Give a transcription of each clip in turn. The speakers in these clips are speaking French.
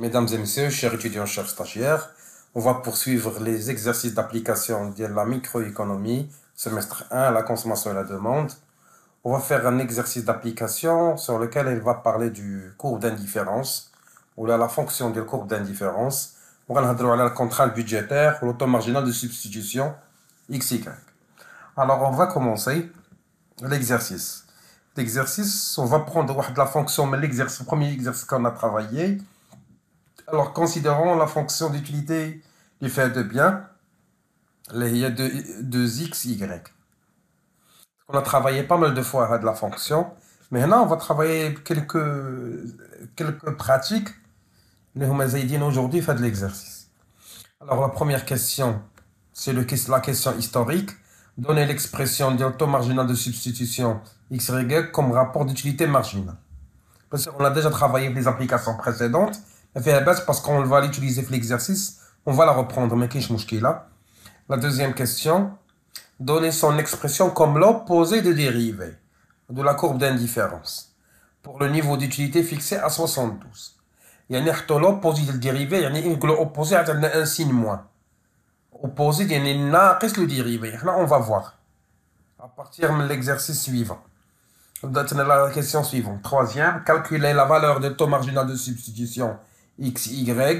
Mesdames et messieurs, chers étudiants, chers stagiaires, on va poursuivre les exercices d'application de la microéconomie, semestre 1, la consommation et la demande. On va faire un exercice d'application sur lequel il va parler du courbe d'indifférence, ou la fonction de courbe d'indifférence. On va parler de la contrainte budgétaire ou l'auto marginal de substitution XY. Alors, on va commencer l'exercice. L'exercice, on va prendre la fonction, mais le premier exercice qu'on a travaillé. Alors, considérons la fonction d'utilité du fait de bien, il y a 2xy. On a travaillé pas mal de fois de la fonction, mais maintenant on va travailler quelques pratiques. Aujourd'hui, fait de l'exercice. Alors, la première question, c'est la question historique. Donner l'expression du taux marginal de substitution XY comme rapport d'utilité marginale. Parce qu'on a déjà travaillé les applications précédentes. Parce qu'on va l'utiliser pour l'exercice, on va la reprendre. Mais qu'est-ce que là? La deuxième question, donner son expression comme l'opposé de dérivée de la courbe d'indifférence pour le niveau d'utilité fixé à 72. يعني حتى l'opposé de dérivée يعني نقولوا opposé عندنا un signe moins. Opposé يعني ناقص le dérivé. Là on va voir à partir de l'exercice suivant. La question suivante. Troisième, calculer la valeur de taux marginal de substitution XY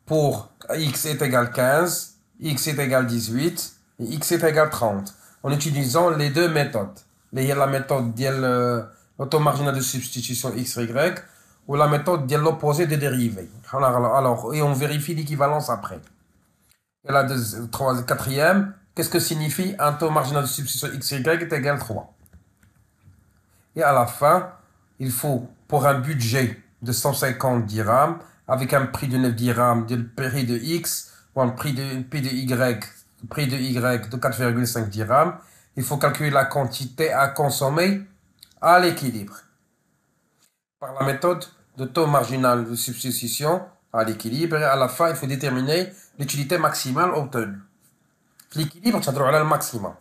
pour x est égal 15, x est égal 18 et x est égal 30 en utilisant les deux méthodes. La méthode de l'auto marginal de substitution XY ou la méthode de l'opposé des dérivés. Alors, et on vérifie l'équivalence après. Et la quatrième, qu'est-ce que signifie un taux marginal de substitution XY est égal 3? Et à la fin, il faut, pour un budget de 150 dirhams, avec un prix de 9 dirhams, du prix de X, ou un prix de Y de 4,5 dirhams, il faut calculer la quantité à consommer à l'équilibre. Par la méthode de taux marginal de substitution à l'équilibre, et à la fin, il faut déterminer l'utilité maximale obtenue. L'équilibre, ça doit être le maximum.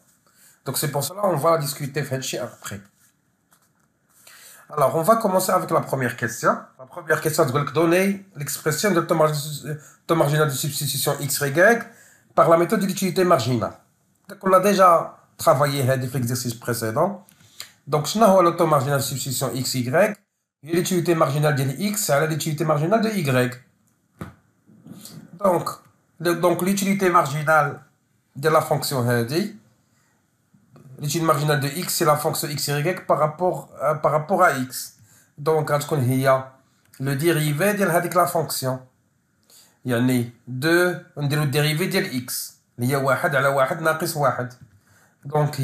Donc c'est pour cela qu'on va discuter après. Alors, on va commencer avec la première question. La première question, c'est de donner l'expression de taux marginal de substitution XY par la méthode de l'utilité marginale. Donc, on a déjà travaillé l'exercice précédent. Donc, je n'ai le taux marginal de substitution XY. L'utilité marginale de X, c'est l'utilité marginale de Y. Donc l'utilité marginale de la fonction هذه, l'utilité marginale de x, c'est la fonction xy par rapport à x. Donc, il y a le dérivé de la fonction. Il y a 2, on dit le dérivé de x. Il y a 1 على 1 ناقص 1. Donc,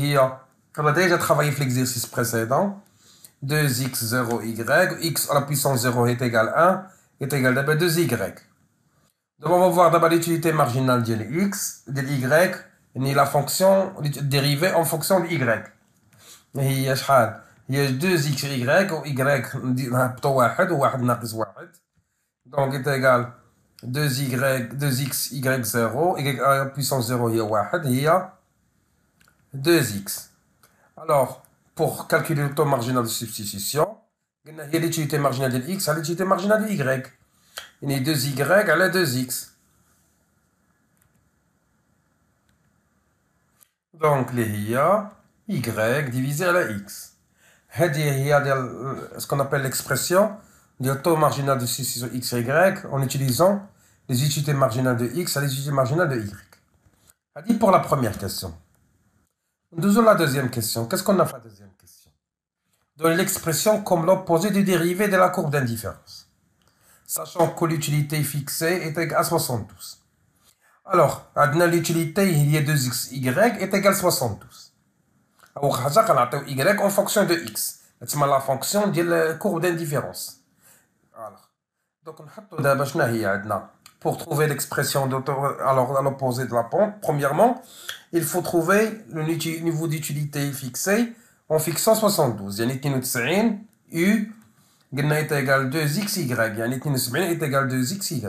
on a déjà travaillé l'exercice précédent. 2x 0y, x à la puissance 0 est égal à 1, est égal à 2y. Donc, on va voir d'abord l'utilité marginale de x, de y, ni la fonction dérivée en fonction de y. Il y a 2xy ou y نهبطوا 1 و 1 ناقص 1. Donc est égal 2xy0 y à la puissance 0 هي 1 هي 2x. Alors pour calculer le taux marginal de substitution, il y a l'utilité marginale de x à l'utilité marginale de y. Il y a 2y à la 2x. Donc, il y a y divisé à la x. Il y a ce qu'on appelle l'expression du taux marginal de substitution xy en utilisant les utilités marginales de x à les utilités marginales de y. C'est pour la première question. Nous la deuxième question. Qu'est-ce qu'on a fait la deuxième question? Donner l'expression comme l'opposé du dérivé de la courbe d'indifférence, sachant que l'utilité fixée est égale à 72. Alors, l'utilité il y a 2xy est égale à 72. Alors, on va y en fonction de x. C'est la fonction de la courbe d'indifférence. Donc, pour trouver l'expression à l'opposé de la pente, premièrement, il faut trouver le niveau d'utilité fixé en fixant 72. Il y a 92 u est égal à 2xy. Il y a 92 est égal à 2xy.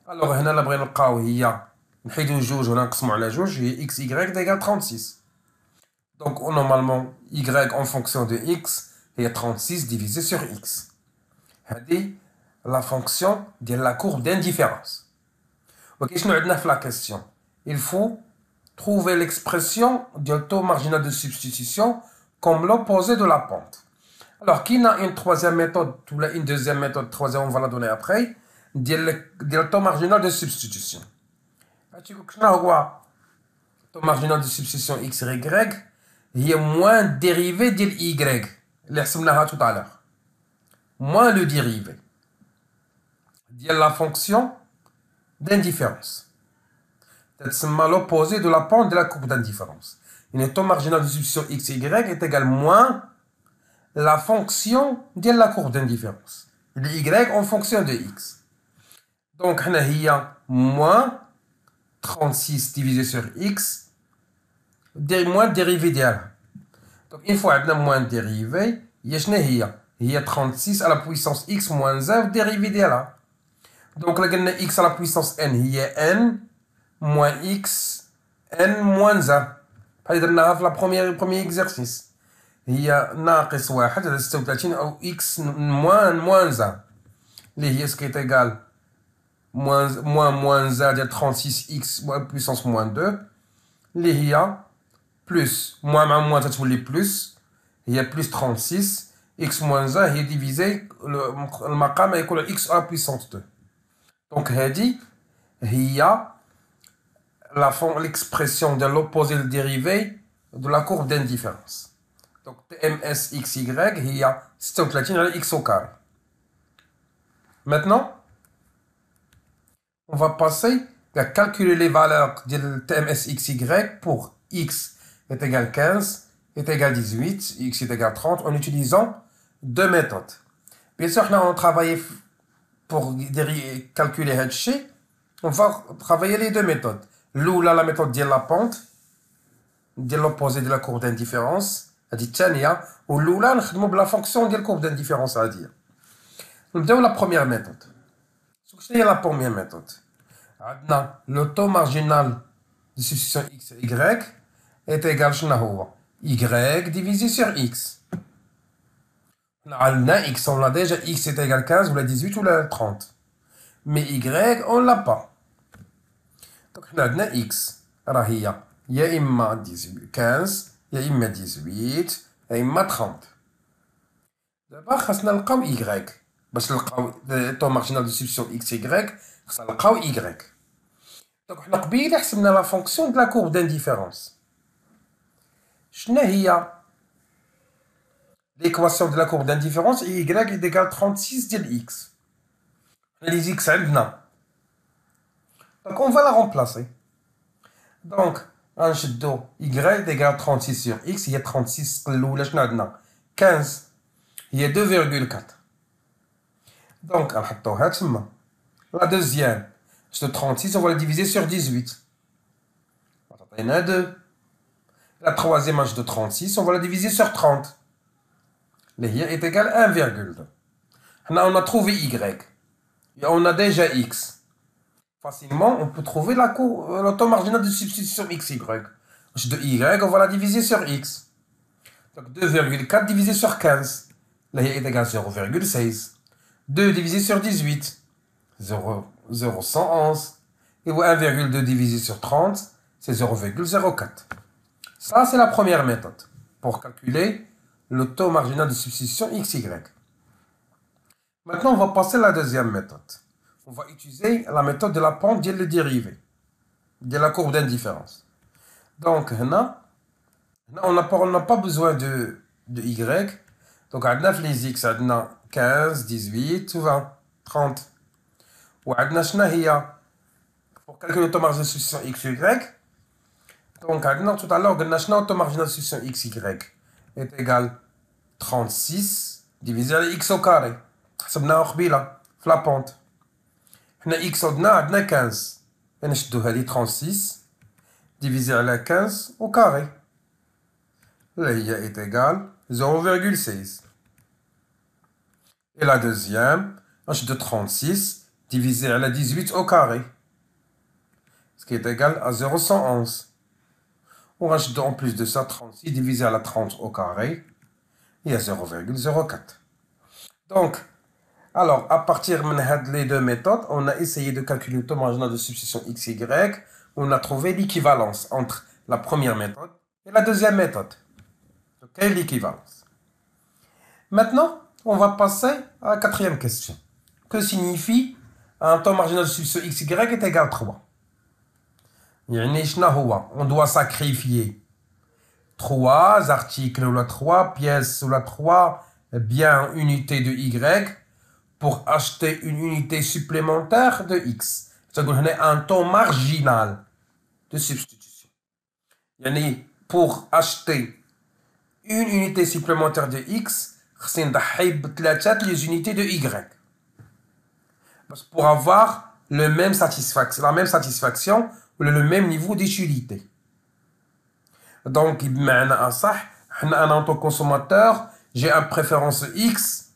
Alors, هنا اللي بغينا نلقاو هي نحيدو جوج ونقسمو على جوج هي xy égale 36. Donc, normalement, y en fonction de x est 36 divisé sur x. هذه la fonction de la courbe d'indifférence. Ok, je nous la question. Il faut trouver l'expression du taux marginal de substitution comme l'opposé de la pente. Alors, qui a une troisième méthode, ou une deuxième méthode, troisième, on va la donner après, le taux marginal de substitution. Le taux marginal de substitution x, y, il y a moins dérivé de y, اللي حسبناها tout à l'heure. Moins le dérivé de la fonction d'indifférence. C'est l'opposé de la pente de la courbe d'indifférence. Le taux marginal de substitution x, y est égal à moins la fonction de la courbe d'indifférence. Le y en fonction de x. Donc, il y a moins 36 divisé sur x, moins dérivé d'elle. Donc, une fois qu'on a moins dérivé, il y a 36 à la puissance x moins 1 dérivé d'elle. Donc, là, on a x à la puissance n, il y a n moins x, n moins 1. On a le premier exercice. Il y a ناقص 1 على 36 أو x moins 1. اللي هي ce qui est égal moins 1 ديال 36x puissance moins 2. اللي هي plus moins مع moins تتولي plus. هي plus 36 x moins 1 هي divisé المقام يكون x à puissance 2. Donc هذه هي l'expression de l'opposé dérivé de la courbe d'indifférence. Donc TMS XY, il y a 36 على x au carré. Maintenant, on va passer à calculer les valeurs de TMS XY pour x est égal 15, est égal 18, x est égal 30 en utilisant deux méthodes. Bien sûr, là, on a travaillé pour calculer H, on va travailler les deux méthodes. L'oula, la méthode de la pente, de l'opposé de la courbe d'indifférence. هذه الثانية والأولى نخدموا بلا فونكسيون ديال الكورب دانديفيرونس هذه. نبداو لا بروميير ميثود. شنو هي لا بروميير ميثود؟ عندنا لو طو مارجينال دو سبستيسيون اكس y est égal شنو هو؟ y divisé sur x. حنا عندنا x on l'a déjà x est égal 15 ولا 18 ولا 30. Mais y on l'a pas. Donc حنا عندنا x راه هي يا إما 15 يا إما 18 يا إما 30. دابا خاصنا نلقاو y باش نلقاو طو مارجينال دو سبستيسيون اكس y خاصنا نلقاو y. دونك حنا قبيله حسبنا لا فونكسيون د لا كورب دانديفيرونس. شنو هي ليكواسيون د لا كورب دانديفيرونس y est égal 36 ديال x. حنا لي x عندنا دونك on va la remplacer. دونك غنشدو y est égal 36 sur x هي 36 الأولى شنو عندنا 15 هي 2,4. دونك غنحطوها تما. لا دوزيام شدو 36 on va la diviser sur 18 غتعطينا 2. La troisième de 36 on va la diviser sur 30 اللي هي est égal 1,2. Là on a trouvé y et on a déjà x. Facilement, on peut trouver le taux marginal de substitution xy. De y, on va la diviser sur x. Donc 2,4 divisé sur 15, là est égal à 0,16. 2 divisé sur 18, 0,111. Et 1,2 divisé sur 30, c'est 0,04. Ça, c'est la première méthode pour calculer le taux marginal de substitution xy. Maintenant, on va passer à la deuxième méthode. On va utiliser la méthode de la pente de la dérivée, de la courbe d'indifférence. Donc, là, on n'a pas besoin de y. Donc, on a les x, on a 15, 18, 20, 30. Et on a pour calculer le taux marginal de substitution xy. Donc, tout à l'heure, on a le taux marginal de substitution xy est égal 36 divisé par x au carré. حسبناها قبيله في لا بونت. حنا x عندنا 15 نشدو هذه 36 divisé على 15 au carré اللي هي est égal 0,16. Et la deuxième نشدو 36 divisé على 18 au carré ce qui est égal à 0,111. On rajoute en plus de ça 36 divisé à la 30 au carré, il y a 0,04. Donc, Alors, à partir de les deux méthodes, on a essayé de calculer le taux marginal de substitution x, y. On a trouvé l'équivalence entre la première méthode et la deuxième méthode. Ok, l'équivalence. Maintenant, on va passer à la quatrième question. Que signifie un taux marginal de substitution x, y est égal à 3? On doit sacrifier 3 articles ou la 3 pièces ou la 3 biens unités de y pour acheter une unité supplémentaire de x. C'est-à-dire un taux marginal de substitution. Pour acheter une unité supplémentaire de x, on doit les unités de y. Pour avoir la même satisfaction ou le même niveau d'utilité. Donc, en tant que consommateur, j'ai une préférence x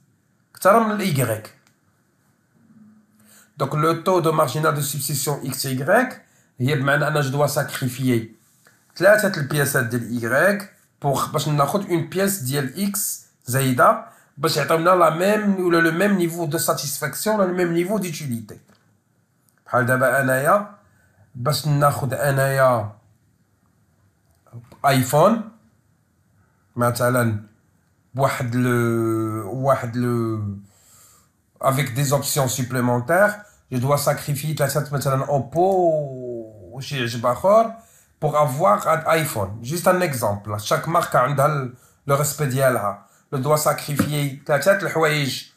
que y. Donc, le taux de marginal de substitution x, y, je dois sacrifier 3 pièces de y pour prendre une pièce de x زايدة باش يعطيونا le même niveau de satisfaction, le même niveau d'utilité. بحال دابا انايا باش ناخذ انايا ايفون مثلا بواحد لو avec des options supplémentaires, je dois sacrifier مثلا Oppo ou شي عجب اخر pour avoir un iPhone. Juste un exemple. Chaque marque a le respect ديالها. Je dois sacrifier 3 الحوايج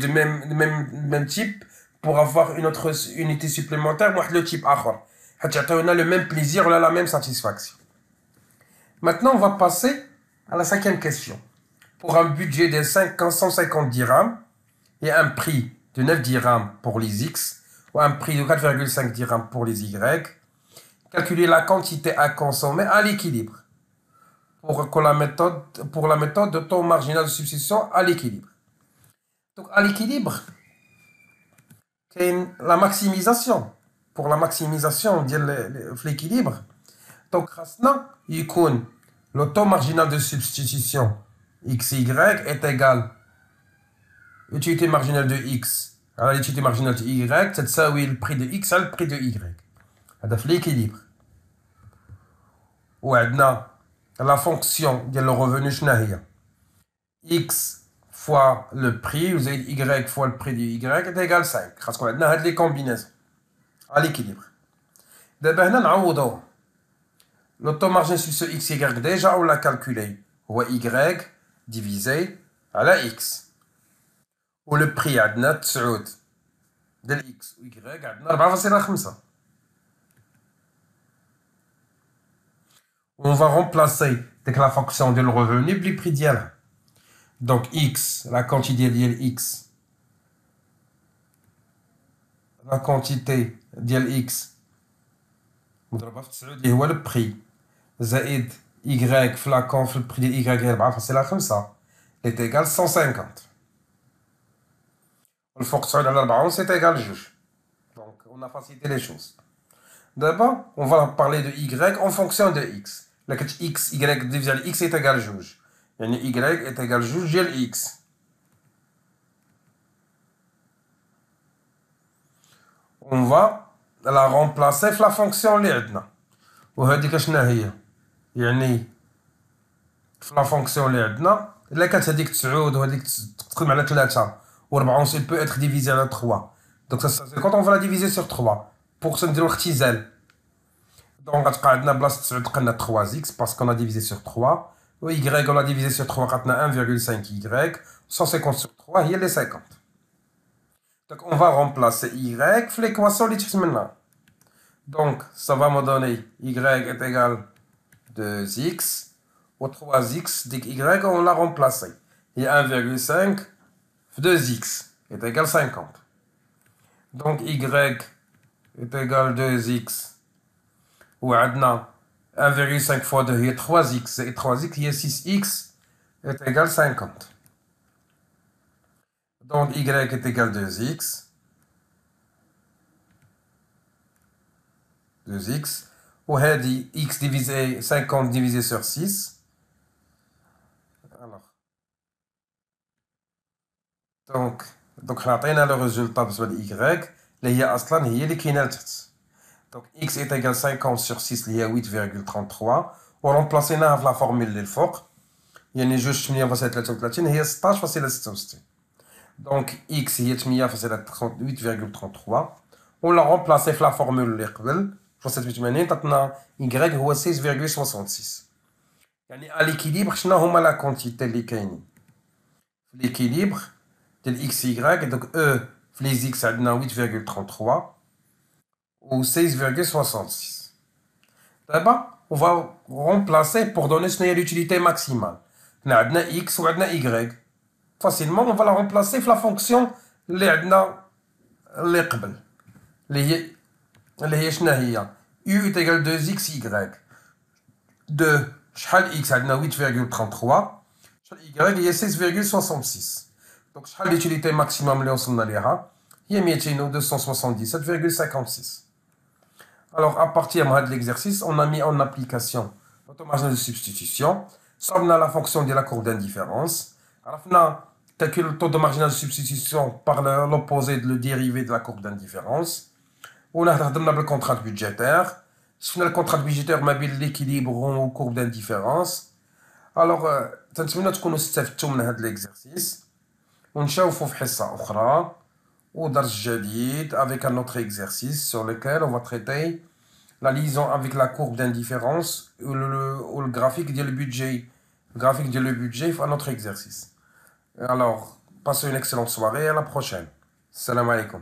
du même type pour avoir une autre unité supplémentaire ou le type آخر. On a le même plaisir, on a la même satisfaction. Maintenant, on va passer à la 5e question. Pour un budget de 150 dirhams et un prix de 9 dirhams pour les X ou un prix de 4,5 dirhams pour les Y, calculer la quantité à consommer à l'équilibre. Pour la méthode de taux marginal de substitution à l'équilibre. Donc, à l'équilibre, c'est la maximisation. Pour la maximisation de l'équilibre, donc, le taux marginal de substitution XY est égal à l'utilité marginale de X à l'utilité marginale de Y, c'est le prix de X à le prix de Y. C'est l'équilibre. Ou la fonction de le revenu X fois le prix, vous avez Y fois le prix de Y est égal à 5. Parce qu'on a les combinaisons à l'équilibre. D'abord, on le taux marginal sur X, Y, déjà on l'a calculé. Ou Y divisé à la X. Ou le prix à 9 de X ou Y à 4,5. On va remplacer la fonction de le revenu par le prix d'IL. Donc X, la quantité d'IL X. La quantité d'IL X. On va faire le prix. زائد Y flacon في البري ديال Y 4,5 est égal à 150. Le fonction de l'4 c'est égal à 2. Donc on a facilité les choses. D'abord, on va parler de Y en fonction de X. La X, Y divisé par X est égal à 2. Yani Y est égal à 2 ديال X. On va la remplacer par la fonction اللي عندنا. وهذيك شنو هي؟ يعني في لا فونكسيون اللي عندنا الا كانت هذيك 9 وهذيك تقسم على 3 و4 il peut être divisé على 3. Donc ça c'est quand on va la diviser sur 3 pour se نديرو اختزال. Donc غتبقى عندنا بلاصه 9 قلنا 3x parce qu'on a divisé sur 3 و y on a divisé sur 3 عطنا 1,5y 150 sur 3 هي les 50. Donc on va remplacer y في l'équation اللي تحت منها. Donc ça va me donner y est égal à 2x ou 3x dès que y on l'a remplacé. Et 1,5 2x est égal à 50. Donc y est égal à 2x ou 1,5 fois 2 est 3x et 3x est 6x est égal à 50. Donc y est égal à 2x. 2x. Ou x divisé 50 divisé sur 6. Alors, دونك حنا عطينا لو ريزولتا بالنسبة ل Y اللي هي أصلا هي اللي كاينة لتحت. دونك X est égal 50 sur 6 اللي هي 8,33 ورمبلاسيناها في لا فورمول اللي الفوق يعني 2,8,33 هي 16,66. دونك X هي 8,38,33 ولا رومبلاسي في لا فورمول اللي قبل 87 تعطينا Y هو 16,66. يعني ا ليكيليبر شنو هما لا كونتيتي اللي كاينين في ليكيليبر ديال اكس y دوك او في لي زيكس عندنا 8,33 و 16,66. دابا on va remplacer pour donner شنو هي l'utilité maximale. حنا عندنا x و عندنا y facilement on va la remplacer في la fonction اللي عندنا اللي قبل اللي هي شنو هي u est égal 2xy 2 شحال x عندنا 8,33 شحال y هي 16,66. دونك شحال l'utilité maximum اللي وصلنا ليها هي 277,56. Alors à partir de l'exercice on a mis en application notre margin de substitution. صابنا la fonction de la courbe d'indifférence. عرفنا calculer le taux de marginal de substitution par l'opposé de le dérivé de la courbe d'indifférence. ولا هضرنا بالcontrinte budgétaire. شفنا الكونترات بيجيتير ما بين l'équilibre و courbe d'indifférence. Alors تنتمنى تكونوا استفدتوا من هذا l'exercice ونشوفوا في حصة أخرى ودرس جديد avec un autre exercice sur lequel on va traiter la liaison avec la courbe d'indifférence ou le graphique du budget. Le graphique du budget pour un autre exercice. Alors, passez une excellente soirée et à la prochaine. Salam alaikum.